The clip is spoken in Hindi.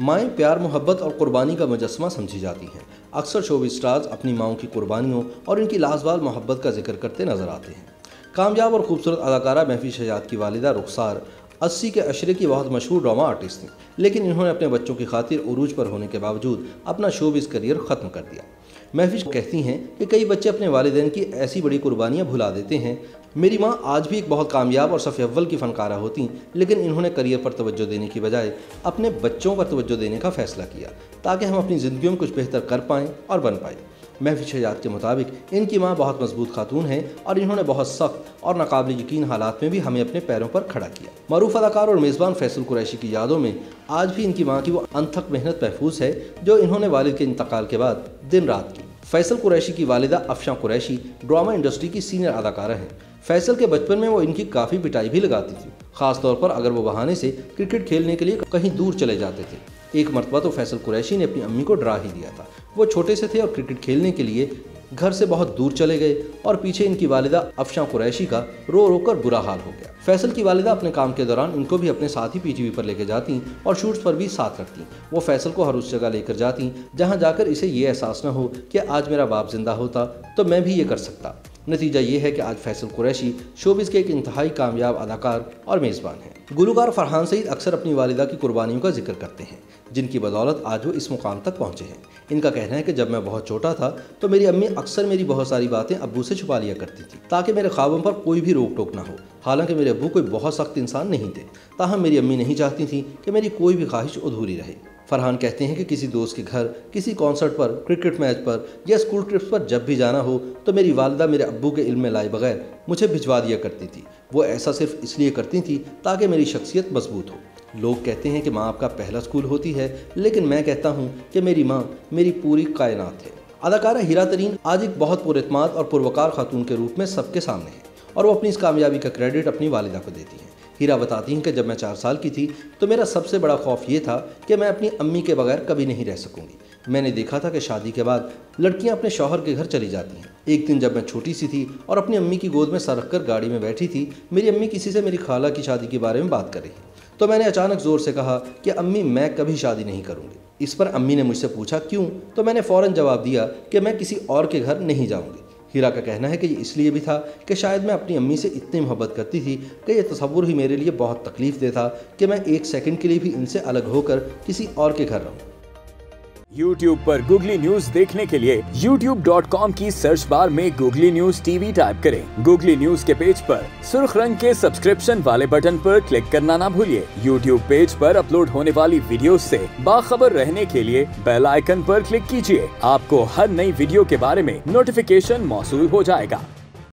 माएँ प्यार, मोहब्बत और कुर्बानी का मुजस्समा समझी जाती हैं। अक्सर शोबिज़ स्टार्स अपनी माओं की कुर्बानियों और इनकी लाजवाब मोहब्बत का जिक्र करते नजर आते हैं। कामयाब और खूबसूरत अदाकारा महफिज शहजाद की वालिदा रुखसार 80 के अशरे की बहुत मशहूर ड्रामा आर्टिस्ट थी, लेकिन इन्होंने अपने बच्चों की खातिर उरूज पर होने के बावजूद अपना शोबिज़ करियर ख़त्म कर दिया। महफिज कहती हैं कि कई बच्चे अपने वालिदैन की ऐसी बड़ी कुर्बानियाँ भुला देते हैं। मेरी माँ आज भी एक बहुत कामयाब और सफ़े अव्वल की फ़नकारा होती, लेकिन इन्होंने करियर पर तवज्जो देने की बजाय अपने बच्चों पर तवज्जो देने का फ़ैसला किया ताकि हम अपनी ज़िंदगियों में कुछ बेहतर कर पाएँ और बन पाएँ। महफिज शहजाद के मुताबिक इनकी माँ बहुत मजबूत खातून है और इन्होंने बहुत सख्त और नाकाबिल यकीन हालात में भी हमें अपने पैरों पर खड़ा किया। मरूफ अदाकार और मेज़बान फैसल कुरैशी की यादों में आज भी इनकी माँ की वो अनथक मेहनत महफूज है जो इन्होंने वालिद के इंतकाल के बाद दिन रात की। फैसल कुरैशी की वालिदा अफशां कुरैशी ड्रामा इंडस्ट्री की सीनियर अदाकारा हैं। फैसल के बचपन में वो इनकी काफ़ी पिटाई भी लगाती थी, ख़ासतौर पर अगर वो बहाने से क्रिकेट खेलने के लिए कहीं दूर चले जाते थे। एक मरतबा तो फैसल कुरैशी ने अपनी अम्मी को डरा ही दिया था। वो छोटे से थे और क्रिकेट खेलने के लिए घर से बहुत दूर चले गए और पीछे इनकी वालिदा अफशां कुरैशी का रो रो कर बुरा हाल हो गया। फैसल की वालिदा अपने काम के दौरान इनको भी अपने साथ ही पीटीवी पर लेकर जाती और शूट्स पर भी साथ रखती। वो फैसल को हर उस जगह लेकर जाती जहां जाकर इसे ये एहसास न हो कि आज मेरा बाप जिंदा होता तो मैं भी ये कर सकता। नतीजा ये है कि आज फैसल कुरैशी शोबिज़ के एक इंतहाई कामयाब अदाकार और मेज़बान हैं। गुलकार फरहान सईद अक्सर अपनी वालिदा की कुर्बानियों का जिक्र करते हैं, जिनकी बदौलत आज वो इस मुकाम तक पहुँचे हैं। इनका कहना है कि जब मैं बहुत छोटा था तो मेरी अम्मी अक्सर मेरी बहुत सारी बातें अब्बू से छुपा लिया करती थी ताकि मेरे ख्वाबों पर कोई भी रोक टोक ना हो। हालांकि मेरे अब्बू कोई बहुत सख्त इंसान नहीं थे, ताहम मेरी अम्मी नहीं चाहती थी कि मेरी कोई भी ख्वाहिश अधूरी रहे। फरहान कहते हैं कि किसी दोस्त के घर, किसी कॉन्सर्ट पर, क्रिकेट मैच पर या स्कूल ट्रिप्स पर जब भी जाना हो तो मेरी वालिदा मेरे अब्बू के इल्म में लाए बगैर मुझे भिजवा दिया करती थी। वो ऐसा सिर्फ इसलिए करती थी ताकि मेरी शख्सियत मजबूत हो। लोग कहते हैं कि माँ आपका पहला स्कूल होती है, लेकिन मैं कहता हूँ कि मेरी माँ मेरी पूरी कायनात है। अदाकारा हीरा तरीन आज एक बहुत पुरएतमाद और पुरवकार खातून के रूप में सबके सामने है और वो अपनी इस कामयाबी का क्रेडिट अपनी वालिदा को देती हैं। हीरा बताती हैं कि जब मैं 4 साल की थी तो मेरा सबसे बड़ा खौफ ये था कि मैं अपनी अम्मी के बगैर कभी नहीं रह सकूंगी। मैंने देखा था कि शादी के बाद लड़कियां अपने शौहर के घर चली जाती हैं। एक दिन जब मैं छोटी सी थी और अपनी अम्मी की गोद में सर रखकर गाड़ी में बैठी थी, मेरी अम्मी किसी से मेरी खाला की शादी के बारे में बात कर रही तो मैंने अचानक ज़ोर से कहा कि अम्मी मैं कभी शादी नहीं करूँगी। इस पर अम्मी ने मुझसे पूछा क्यों, तो मैंने फ़ौरन जवाब दिया कि मैं किसी और के घर नहीं जाऊँगी। हीरा का कहना है कि ये इसलिए भी था कि शायद मैं अपनी अम्मी से इतनी मोहब्बत करती थी कि यह तसव्वुर ही मेरे लिए बहुत तकलीफ दे था कि मैं एक सेकंड के लिए भी इनसे अलग होकर किसी और के घर रहूं। YouTube पर गूगली न्यूज देखने के लिए youtube.com की सर्च बार में गूगली न्यूज टीवी टाइप करें। गूगली न्यूज के पेज पर सुर्ख रंग के सब्सक्रिप्शन वाले बटन पर क्लिक करना ना भूलिए। YouTube पेज पर अपलोड होने वाली वीडियोस से बाखबर रहने के लिए बेल आइकन पर क्लिक कीजिए। आपको हर नई वीडियो के बारे में नोटिफिकेशन मौसूल हो जाएगा।